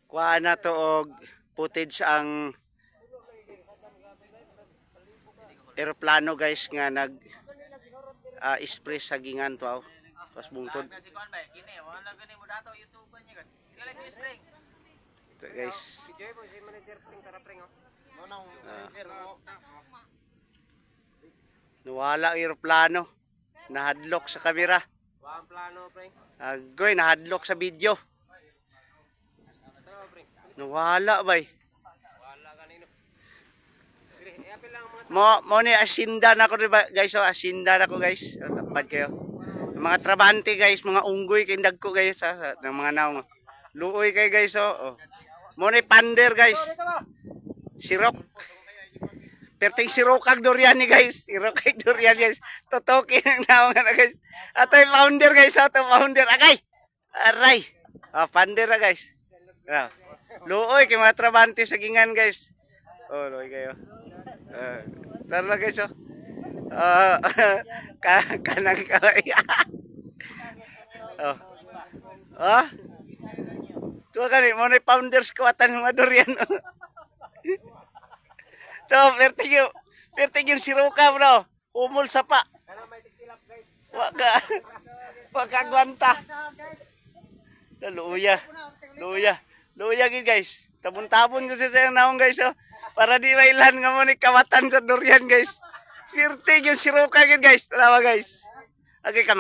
kuha na to og footage ang eroplano guys nga nag spray sa gingan to. Tapos bungtod. Ito guys. Nawala ang eroplano. Nahadlok sa kamera. Agoy, nahadlok sa video. Nawala bay. Mo ni asinda na ko guys, so asinda na ko guys. Lapad kayo. Mga trabante guys, mga unggoy kay dagko guys ng mga naong. Luoy kay guys oh. Mo ni pander guys. Sirok. Perting sirokag durian ni guys. Sirokag durian guys. Totokin ang naong na guys. Atoy founder guys, ato founder agay. Aray. Pander na guys. Luoy kay mga trabante sa gingan guys. Oh, luoy kayo. Tara guys oh. Kanang kaway. Oh. Tuwa ka ni, mo na founders kawatan ng mga durian. To, pertig yung siruka bro. Humol sa pa. Waka gwanta. Luya gid guys. Tabon-tabon ko sa sayang naong guys oh. Para di mailan nga mo ni kawatan sa durian guys. Pertig yung siruka gid guys. Tara guys. Okay ka